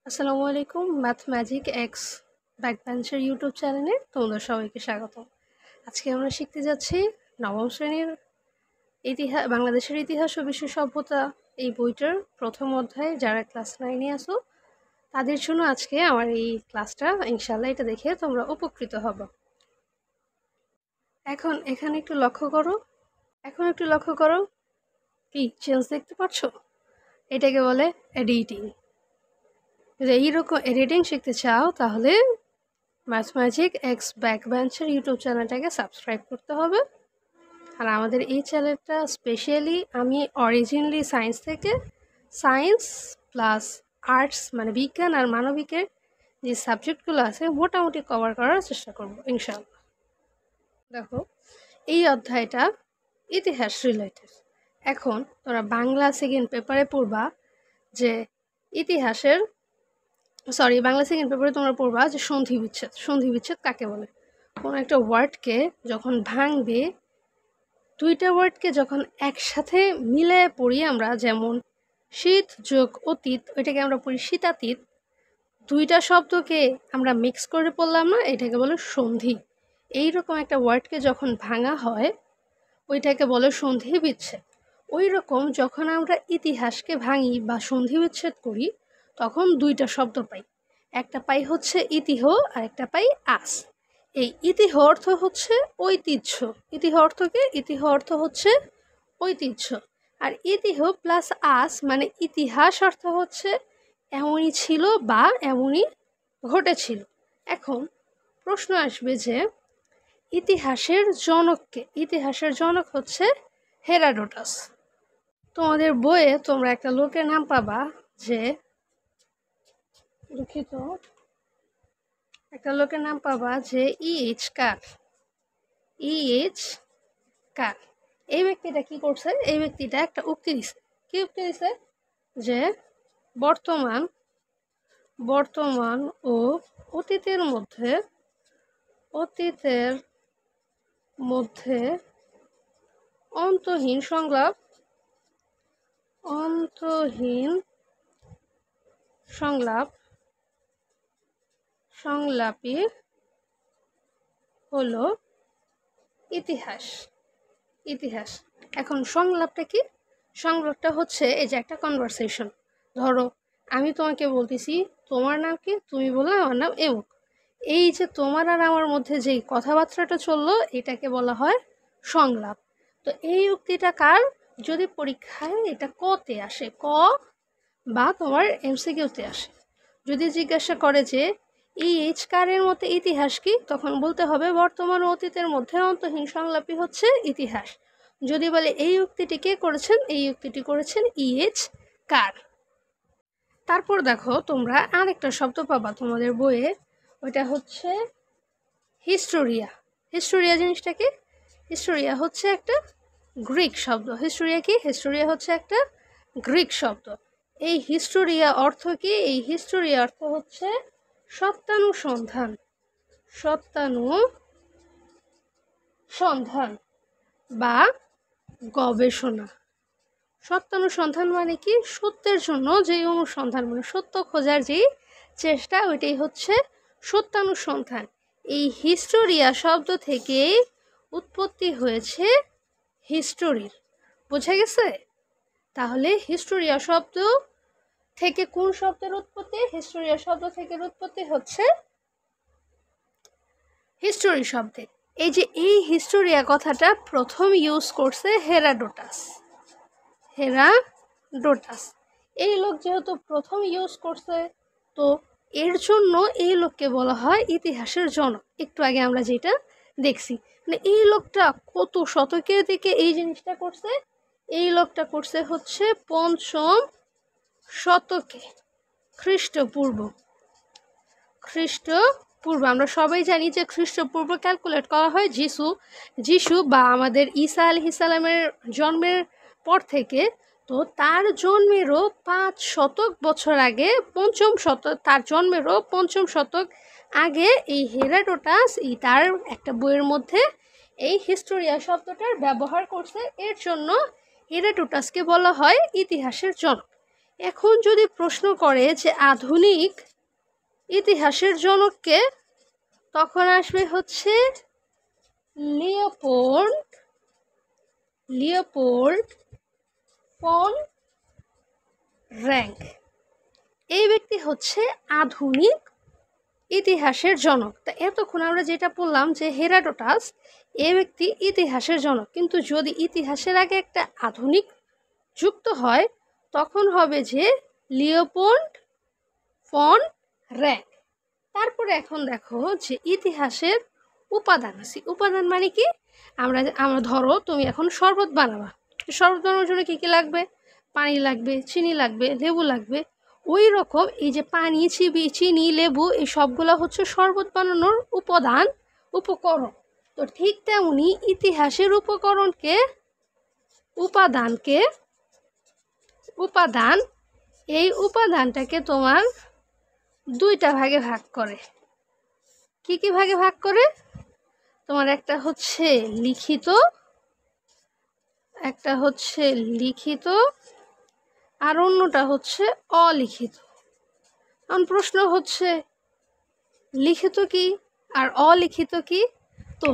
আসসালামু আলাইকুম। Math magic x ব্যাকবেঞ্চের YouTube চ্যানেলে তোমাদের সবাইকে স্বাগত। আজকে আমরা শিখতে যাচ্ছি নবম শ্রেণীর বাংলাদেশের ইতিহাস ও বিশ্ব সভ্যতা এই বইটার প্রথম অধ্যায়। যারা ক্লাস 9-এ আসো তাদের জন্য আজকে আমার এই ক্লাসটা, ইনশাল্লাহ এটা দেখে তোমরা উপকৃত হবে। এখানে একটু লক্ষ্য করো, কি চেঞ্জ দেখতে পাচ্ছ? এটাকে বলে এডিটিং। যদি এইরকম এডিটিং শিখতে চাও তাহলে ম্যাথ ম্যাজিক এক্স ব্যাকবেঞ্চের ইউটিউব চ্যানেলটাকে সাবস্ক্রাইব করতে হবে। আর আমাদের এই চ্যানেলটা স্পেশালি আমি অরিজিনালি সায়েন্স প্লাস আর্টস মানে বিজ্ঞান আর মানবিকের যে সাবজেক্টগুলো আছে মোটামুটি কভার করার চেষ্টা করবো ইনশাআল্লাহ। দেখো, এই অধ্যায়টা ইতিহাস রিলেটেড। এখন তোরা বাংলা সেকেন্ড পেপারে পড়বা যে বাংলা সেকেন্ড পেপারে তোমরা পড়বা যে সন্ধি বিচ্ছেদ কাকে বলে। কোনো একটা ওয়ার্ডকে যখন ভাঙবে, দুইটা ওয়ার্ডকে যখন একসাথে মিলে পড়ি আমরা, যেমন শীত যোগ অতীত, ওইটাকে আমরা পড়ি শীতাতীত। দুইটা শব্দকে আমরা মিক্স করে পড়লাম না, এটাকে বলে সন্ধি। এইরকম একটা ওয়ার্ডকে যখন ভাঙা হয় ওইটাকে বলে সন্ধি বিচ্ছেদ। ওই রকম যখন আমরা ইতিহাসকে ভাঙি বা সন্ধি বিচ্ছেদ করি তখন দুইটা শব্দ পাই। একটা পাই হচ্ছে ইতিহ আর একটা পাই আস। এই ইতিহ অর্থ হচ্ছে ঐতিহ্য। ইতিহ অর্থ হচ্ছে ঐতিহ্য। আর ইতিহ প্লাস আস মানে ইতিহাস অর্থ হচ্ছে এমনই ছিল বা এমনই ঘটেছিল। এখন প্রশ্ন আসবে যে ইতিহাসের জনক হচ্ছে হেরাডোটাস। তোমাদের বইয়ে তোমরা একটা লোকের নাম পাবা যে ইএইচ কার। এই ব্যক্তিটা কি করছে? এই ব্যক্তিটা একটা উক্তি দিছে। কি উক্তি দিছে? যে বর্তমান ও অতীতের মধ্যে অন্তহীন সংলাপই হলো ইতিহাস। এখন সংলাপটা কি? সংলাপটা হচ্ছে এই যে একটা কনভারসেশন। ধরো আমি তোমাকে বলতেছি তোমার নাম কি, তুমি বললে আমার নাম এমুক। এই যে তোমার আর আমার মধ্যে যেই কথাবার্তাটা চললো এটাকে বলা হয় সংলাপ। তো এই উক্তিটা কার? যদি পরীক্ষায় এটা কতে আসে, ক বা তোমার এমসিকিউতে আসে, যদি জিজ্ঞাসা করে যে ইএইচ কারের মতে ইতিহাস কি, তখন বলতে হবে বর্তমান ও অতীতের মধ্যে অন্তহীন সংলাপই হচ্ছে ইতিহাস। যদি বলে এই উক্তিটি কে করেছেন, এই উক্তিটি করেছেন ইএইচ কার। তারপর দেখো তোমরা আরেকটা শব্দ পাবা তোমাদের বইয়ে, ওইটা হচ্ছে হিস্টোরিয়া। জিনিসটা কি? হিস্টোরিয়া হচ্ছে একটা গ্রিক শব্দ। হিস্টোরিয়া হচ্ছে একটা গ্রিক শব্দ। এই হিস্টোরিয়া অর্থ কি? এই হিস্টোরিয়া অর্থ হচ্ছে সত্যানুসন্ধান বা গবেষণা। সত্যানুসন্ধান মানে কি? সত্যের জন্য যেই অনুসন্ধান, মানে সত্য খোঁজার যেই চেষ্টা, ওইটাই হচ্ছে সত্যানুসন্ধান। এই হিস্টোরিয়া শব্দ থেকে উৎপত্তি হয়েছে হিস্টোরির। বোঝা গেছে? তাহলে হিস্টোরিয়া শব্দ থেকে কোন শব্দের উৎপত্তি? হিস্টোরিয়া শব্দ থেকে উৎপত্তি হচ্ছে হিস্টোরি শব্দে। এই যে এই হিস্টোরিয়া কথাটা প্রথম ইউজ করছে হেরাডোটাস। এই লোক যেহেতু প্রথম ইউজ করছে, তো এর জন্য এই লোককে বলা হয় ইতিহাসের জনক। একটু আগে আমরা যেটা দেখছি, মানে এই লোকটা কত শতকের দিকে এই জিনিসটা করছে? এই লোকটা করছে হচ্ছে 5ম শতকে খ্রিস্টপূর্ব। আমরা সবাই জানি যে খ্রিস্টপূর্ব ক্যালকুলেট করা হয় যিশু বা আমাদের ঈসা আলাইহিস সালামের জন্মের পর থেকে। তো তার জন্মেরও 500 বছর আগে, তার জন্মেরও 5ম শতক আগে এই হেরাডোটাস তার একটা বইয়ের মধ্যে এই হিস্টোরিয়া শব্দটার ব্যবহার করছে। এর জন্য হেরাডোটাসকে বলা হয় ইতিহাসের জনক। এখন যদি প্রশ্ন করে যে আধুনিক ইতিহাসের জনককে, তখন আসবে হচ্ছে লিওপোল্ড ফন র্যাঙ্ক। এই ব্যক্তি হচ্ছে আধুনিক ইতিহাসের জনক। তা এতক্ষণ আমরা যেটা বললাম যে হেরাডোটাস এই ব্যক্তি ইতিহাসের জনক, কিন্তু যদি ইতিহাসের আগে একটা আধুনিক যুক্ত হয় তখন হবে যে লিওপোল্ড ফন র্যাঙ্ক। তারপরে এখন দেখো যে ইতিহাসের উপাদান আছে। উপাদান মানে কি, আমরা ধরো তুমি এখন শরবত বানাবা, শরবত বানানোর জন্য কী কী লাগবে? পানি লাগবে, চিনি লাগবে, লেবু লাগবে। ওই রকম এই যে পানি, চিনি, লেবু এই সবগুলো হচ্ছে শরবত বানানোর উপকরণ। তো ঠিক তেমনি ইতিহাসের উপাদান এই উপাদানটাকে তোমার দুইটা ভাগে ভাগ করে। কি কি ভাগে ভাগ করে? তোমার একটা হচ্ছে লিখিত আর অন্যটা হচ্ছে অলিখিত। এখন প্রশ্ন হচ্ছে লিখিত কি আর অলিখিত কি? তো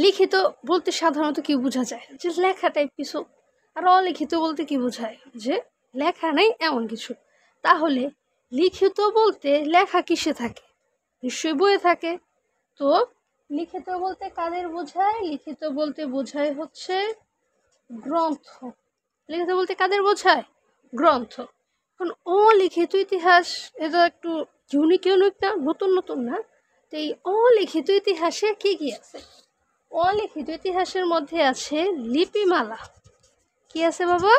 লিখিত বলতে সাধারণত কি বোঝা যায়? যে লেখা টাইপ কিছু। আর অলিখিত বলতে কি বোঝায়? যে লেখা নেই এমন কিছু। তাহলে লিখিত বলতে লেখা কিসে থাকে? নিশ্চয়ই বইয়ে থাকে। তো লিখিত বলতে কাদের বোঝায়? লিখিত বলতে বোঝায় হচ্ছে গ্রন্থ। লিখিত বলতে কাদের বোঝায়? গ্রন্থ। এখন অলিখিত ইতিহাস এটা একটু ইউনিক না, নতুন না। তো এই অলিখিত ইতিহাসে কি কি আছে? অলিখিত ইতিহাসের মধ্যে আছে লিপিমালা। কি আছে বাবা?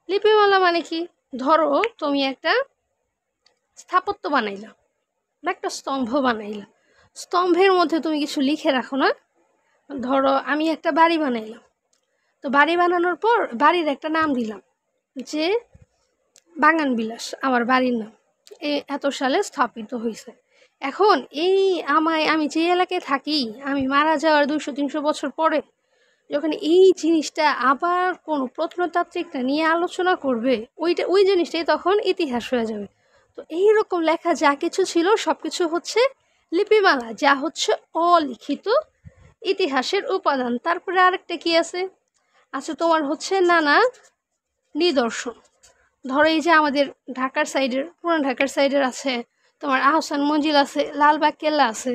লিপিমালা মানে কি? ধরো তুমি একটা স্থাপত্য বানাইলা বা একটা স্তম্ভ বানাইলা, স্তম্ভের মধ্যে তুমি কিছু লিখে রাখো না? ধরো আমি একটা বাড়ি বানাইলাম, তো বাড়ি বানানোর পর বাড়ির একটা নাম দিলাম যে বাগান বিলাস, আমার বাড়ির নাম, এত সালে স্থাপিত হয়েছে। এখন আমি যে এলাকায় থাকি, আমি মারা যাওয়ার 200-300 বছর পরে যখন এই জিনিসটা আবার কোনো প্রত্নতাত্ত্বিকটা নিয়ে আলোচনা করবে, ওই জিনিসটাই তখন ইতিহাস হয়ে যাবে। তো এইরকম লেখা যা কিছু ছিল সব কিছু হচ্ছে লিপিমালা, যা হচ্ছে অলিখিত ইতিহাসের উপাদান। তারপরে আরেকটা কি আছে? তোমার হচ্ছে নানা নিদর্শন। ধরো এই যে আমাদের পুরান ঢাকার সাইডের আছে তোমার আহসান মঞ্জিল আছে, লালবাগ কেল্লা আছে,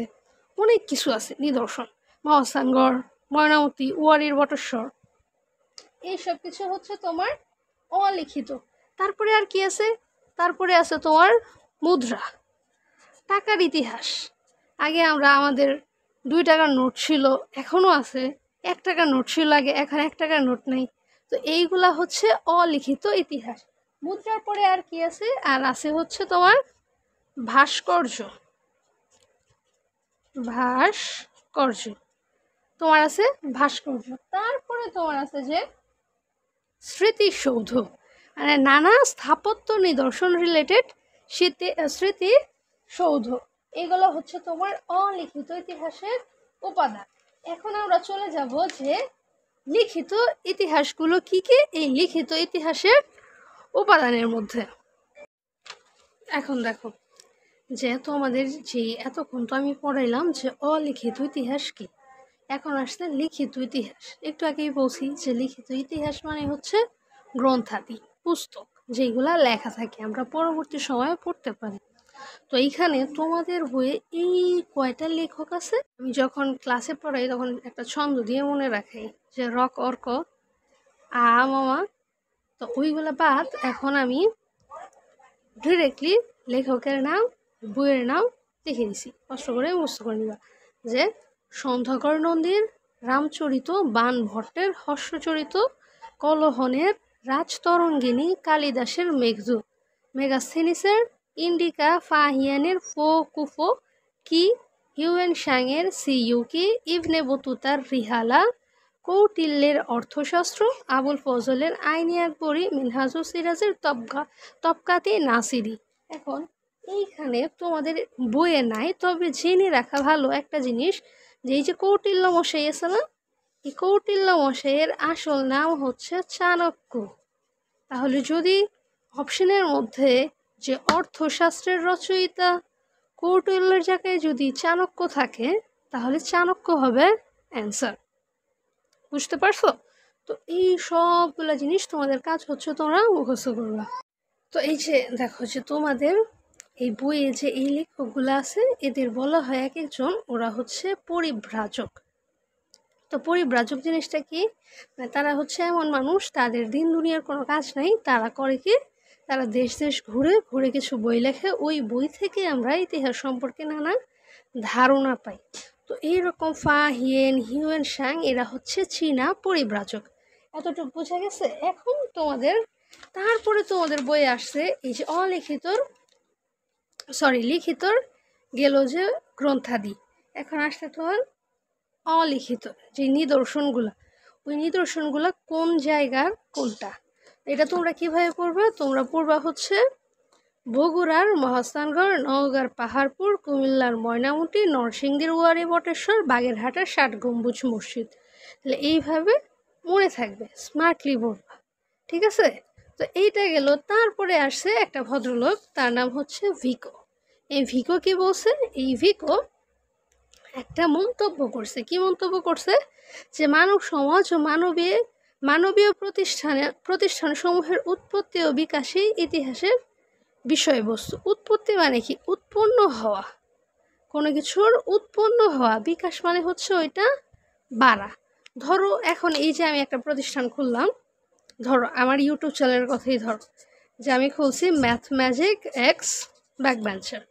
অনেক কিছু আছে নিদর্শন, মহাস্থানগড়, ময়নামতি, ওয়ারির বটেশ্বর, এইসব কিছু হচ্ছে তোমার অলিখিত। তারপরে আর কি আছে? তারপরে আছে তোমার মুদ্রা, টাকার ইতিহাস। আগে আমাদের 2 টাকার নোট ছিল, এখনও আছে। 1 টাকার নোট ছিল আগে, এখন 1 টাকার নোট নেই। তো এইগুলা হচ্ছে অলিখিত ইতিহাস। মুদ্রার পরে আর কি আছে? আর আছে হচ্ছে তোমার ভাস্কর্য। তোমার আছে ভাস্কর্য। তারপরে তোমার আছে যে স্মৃতিসৌধ, মানে নানা স্থাপত্য নিদর্শন রিলেটেড স্মৃতিসৌধ। এগুলো হচ্ছে তোমার অলিখিত ইতিহাসের উপাদান। এখন আমরা চলে যাব যে লিখিত ইতিহাসগুলো কি কি এই লিখিত ইতিহাসের উপাদানের মধ্যে। এখন দেখো যে তোমাদের যে এতক্ষণ তো আমি পড়াইলাম যে অলিখিত ইতিহাস কি, এখন আসছে লিখিত ইতিহাস। একটু আগেই বলছি যে লিখিত ইতিহাস মানে হচ্ছে গ্রন্থাদি, পুস্তক যেগুলা লেখা থাকে, আমরা পরবর্তী সময়ে পড়তে পারি। তো এইখানে তোমাদের বইয়ে এই কয়টা লেখক আছে, আমি যখন ক্লাসে পড়াই তখন একটা ছন্দ দিয়ে মনে রাখাই যে রক অর্ক আ মামা। তো ওইগুলা বাদ এখন আমি ডিরেক্টলি লেখকের নাম, বইয়ের নাম লিখে দিছি, কষ্ট করে মুখস্থ করে নিবা। যে সন্ধ্যাকর নন্দীর রামচরিত, বাণ ভট্টের হর্ষচরিত, কলহনের রাজতরঙ্গিনী, কালিদাসের মেঘদূত, মেগাস্থেনিসের ইন্ডিকা, ফাহিয়ানের ফো কুফো কি, হিউয়েন সাংয়ের সিইউকি, ইবনে বতুতার রিহালা, কৌটিল্যের অর্থশাস্ত্র, আবুল ফজলের আইনি আকবরী, মিনহাজুল সিরাজের তবকাতে নাসিরি। এখন এইখানে তোমাদের বইয়ে নাই, তবে জেনে রাখা ভালো একটা জিনিস যে এই যে কৌটিল্য মশাই আছে না, এই কৌটিল্য মশাইয়ের আসল নাম হচ্ছে চাণক্য। তাহলে যদি অপশনের মধ্যে যে অর্থশাস্ত্রের রচয়িতা কৌটিল্যের জায়গায় যদি চাণক্য থাকে তাহলে চাণক্য হবে অ্যান্সার। বুঝতে পারছো? তো এই সবগুলো জিনিস তোমাদের কাজ হচ্ছে তোমরা মুখস্থ করবা। তো এই যে দেখো যে তোমাদের এই বইয়ে যে এই লেখকগুলো আছে এদের বলা হয় এক একজন ওরা হচ্ছে পরিব্রাজক। তো পরিব্রাজক জিনিসটা কি? মানে তারা হচ্ছে এমন মানুষ তাদের দিন দুনিয়ার কোনো কাজ নাই, তারা করে কি তারা দেশ দেশ ঘুরে ঘুরে কিছু বই লেখে, ওই বই থেকে আমরা ইতিহাস সম্পর্কে নানা ধারণা পাই। তো এইরকম ফা হিয়েন হিউয়েন সাং এরা হচ্ছে চীনা পরিব্রাজক। এতটুকু বোঝা গেছে? এখন তোমাদের তারপরে তোমাদের বইয়ে আসছে এই যে লিখিতর গেল যে গ্রন্থাদি। এখন আসছে তোমার অলিখিত যে নিদর্শনগুলা, ওই নিদর্শনগুলা কোন জায়গার কোনটা, এটা তোমরা কিভাবে পড়বে? তোমরা পড়বা হচ্ছে বগুড়ার মহাস্থানগড়, নওগাঁর পাহাড়পুর, কুমিল্লার ময়নামতি, নরসিংদীর ওয়ারি বটেশ্বর, বাগেরহাটের ৬০ গম্বুজ মসজিদ। তাহলে এইভাবে মনে থাকবে, স্মার্টলি পড়বা, ঠিক আছে? তো এইটা গেল। তারপরে আসছে একটা ভদ্রলোক, তার নাম হচ্ছে ভিকো। এই ভিকো কি বলছে? এই ভিকো একটা মন্তব্য করছে। কি মন্তব্য করছে? যে মানব সমাজ ও মানবীয় প্রতিষ্ঠানসমূহের উৎপত্তি ও বিকাশই ইতিহাসের বিষয়বস্তু। উৎপত্তি মানে কি? উৎপন্ন হওয়া, কোনো কিছুর উৎপন্ন হওয়া। বিকাশ মানে হচ্ছে ওইটা বাড়া। ধরো এখন এই যে আমি একটা প্রতিষ্ঠান খুললাম, ধরো আমার ইউটিউব চ্যানেলের কথাই ধরো যে আমি খুলছি ম্যাথ ম্যাজিক এক্স ব্যাকবেঞ্চার,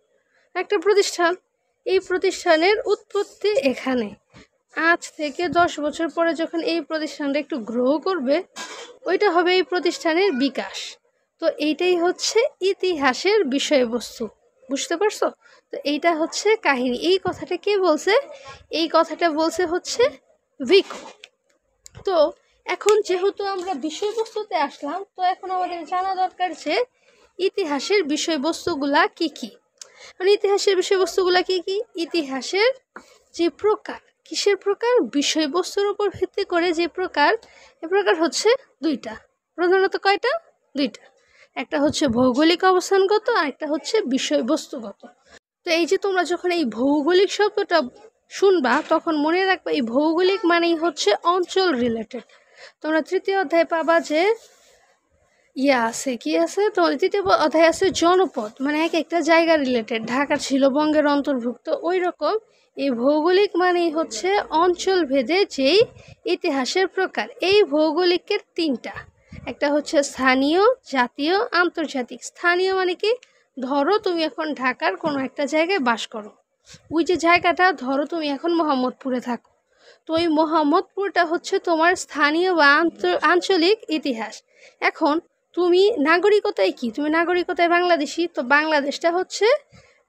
একটা প্রতিষ্ঠান। এই প্রতিষ্ঠানের উৎপত্তি এখানে। আজ থেকে 10 বছর পরে যখন এই প্রতিষ্ঠানটা একটু গ্রো করবে, ওইটা হবে এই প্রতিষ্ঠানের বিকাশ। তো এইটাই হচ্ছে ইতিহাসের বিষয়বস্তু। বুঝতে পারছো? তো এইটা হচ্ছে কাহিনী। এই কথাটা কে বলছে? এই কথাটা বলছে হচ্ছে ভিকো। তো এখন যেহেতু আমরা বিষয়বস্তুতে আসলাম, তো এখন আমাদের জানা দরকার যে ইতিহাসের বিষয়বস্তুগুলা কি কি। মানে ইতিহাসের বিষয়বস্তুগুলা কি কি? ইতিহাসের যে প্রকার, কিসের প্রকার? বিষয়বস্তুর উপর ভিত্তি করে যে প্রকার, এ প্রকার হচ্ছে দুইটা। প্রধানত কয়টা? দুইটা। একটা হচ্ছে ভৌগোলিক অবস্থানগত আর একটা হচ্ছে বিষয়বস্তুগত। তো এই যে তোমরা যখন এই ভৌগোলিক শব্দটা শুনবা তখন মনে রাখবে এই ভৌগোলিক মানেই হচ্ছে অঞ্চল রিলেটেড। তোমরা তৃতীয় অধ্যায় পাবা যে আছে কি আছে, তোমাদের তৃতীয় অধ্যায় আছে জনপদ, মানে এক একটা জায়গা রিলেটেড। ঢাকা ছিল বঙ্গের অন্তর্ভুক্ত, ওই রকম এই ভৌগোলিক মানেই হচ্ছে অঞ্চল ভেদে যেই ইতিহাসের প্রকার। এই ভৌগোলিকের তিনটা, একটা হচ্ছে স্থানীয়, জাতীয়, আন্তর্জাতিক। স্থানীয় মানে কি? ধরো তুমি এখন ঢাকার কোনো একটা জায়গায় বাস করো, ওই যে জায়গাটা ধরো তুমি এখন মোহাম্মদপুরে থাকো, তো ওই মোহাম্মদপুরটা হচ্ছে তোমার স্থানীয় বা আঞ্চলিক ইতিহাস। এখন তুমি নাগরিকতায় কি? তুমি নাগরিকতায় বাংলাদেশি, তো বাংলাদেশটা হচ্ছে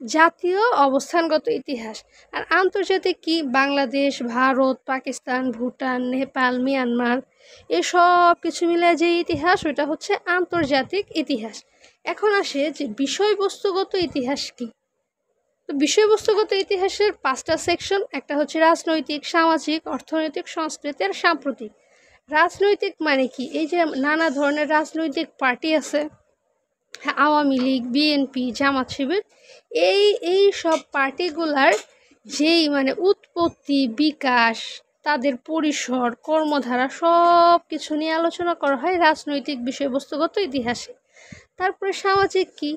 জাতীয় অবস্থানগত ইতিহাস। আর আন্তর্জাতিক কি? বাংলাদেশ, ভারত, পাকিস্তান, ভুটান, নেপাল, মিয়ানমার, এসব কিছু মিলে যে ইতিহাস, ওইটা হচ্ছে আন্তর্জাতিক ইতিহাস। এখন আসে যে বিষয়বস্তুগত ইতিহাস কি। তো বিষয়বস্তুগত ইতিহাসের 5টা সেকশন। একটা হচ্ছে রাজনৈতিক, সামাজিক, অর্থনৈতিক, সংস্কৃতি আর সাম্প্রতিক। রাজনৈতিক মানে কি? এই যে নানা ধরনের রাজনৈতিক পার্টি আছে, আওয়ামী লীগ, বিএনপি, জামাত শিবির, এই সব পার্টিগুলার যেই মানে উৎপত্তি, বিকাশ, তাদের পরিসর, কর্মধারা, সব কিছু নিয়ে আলোচনা করা হয় রাজনৈতিক বিষয়বস্তুগত ইতিহাসে। তারপরে সামাজিক কি?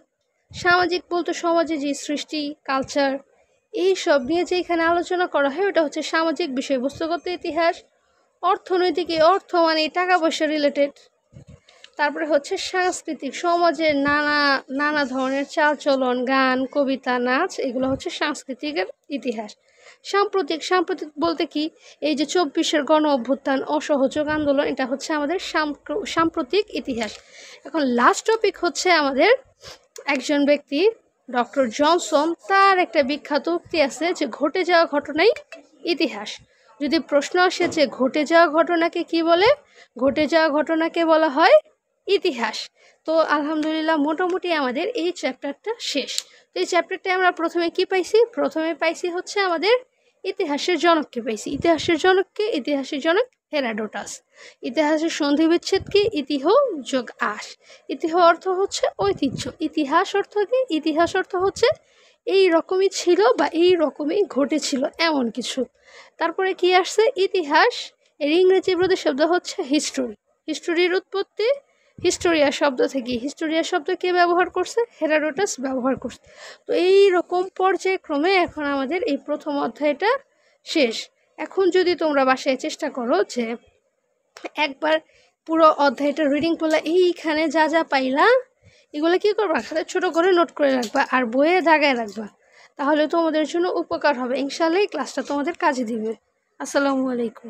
সামাজিক বলতে সমাজে যে সৃষ্টি, কালচার, এই সব নিয়ে যে এখানে আলোচনা করা হয় ওটা হচ্ছে সামাজিক বিষয়বস্তুগত ইতিহাস। অর্থনৈতিক, অর্থ মানে টাকা পয়সা রিলেটেড। তারপরে হচ্ছে সাংস্কৃতিক, সমাজের নানা ধরনের চালচলন, গান, কবিতা, নাচ, এগুলো হচ্ছে সাংস্কৃতিকের ইতিহাস। সাম্প্রতিক বলতে কি? এই যে 24-এর গণ অভ্যুত্থান, অসহযোগ আন্দোলন, এটা হচ্ছে আমাদের সাম্প্রতিক ইতিহাস। এখন লাস্ট টপিক হচ্ছে আমাদের একজন ব্যক্তি ডক্টর জনসন, তার একটা বিখ্যাত উক্তি আছে যে ঘটে যাওয়া ঘটনাই ইতিহাস। যদি প্রশ্ন আসে যে ঘটে যাওয়া ঘটনাকে কি বলে, ঘটে যাওয়া ঘটনাকে বলা হয় ইতিহাস। তো আলহামদুলিল্লাহ মোটামুটি আমাদের এই চ্যাপ্টারটা শেষ। তো এই চ্যাপ্টারটা আমরা প্রথমে কি পাইছি? প্রথমে পাইছি হচ্ছে আমাদের ইতিহাসের জনককে পাইছি। ইতিহাসের জনক হেরাডোটাস। ইতিহাসের সন্ধি বিচ্ছেদ কি? ইতিহ যোগ আস। ইতিহ অর্থ হচ্ছে ঐতিহ্য, ইতিহাস অর্থ কি? ইতিহাস অর্থ হচ্ছে এই রকমই ছিল বা এই রকমই ঘটেছিল এমন কিছু। তারপরে কি আসছে? ইতিহাস, এর ইংরেজি প্রতিশব্দ হচ্ছে হিস্টোরি। হিস্টোরির উৎপত্তি হিস্টোরিয়া শব্দ থেকে। হিস্টোরিয়া শব্দ কে ব্যবহার করছে? হেরাডোটাস ব্যবহার করছে। তো এই রকম পর্যায়ক্রমে এখন আমাদের এই প্রথম অধ্যায়টা শেষ। এখন যদি তোমরা বাসায় চেষ্টা করো যে একবার পুরো অধ্যায়টা রিডিং করলে এইখানে যা যা পাইলা এগুলো কী করবা? খাতে ছোটো করে নোট করে রাখবা আর বইয়ে দাগায় রাখবা, তাহলে তোমাদের জন্য উপকার হবে। ইনশাআল্লাহ এই ক্লাসটা তোমাদের কাজে দিবে। আসসালামু আলাইকুম।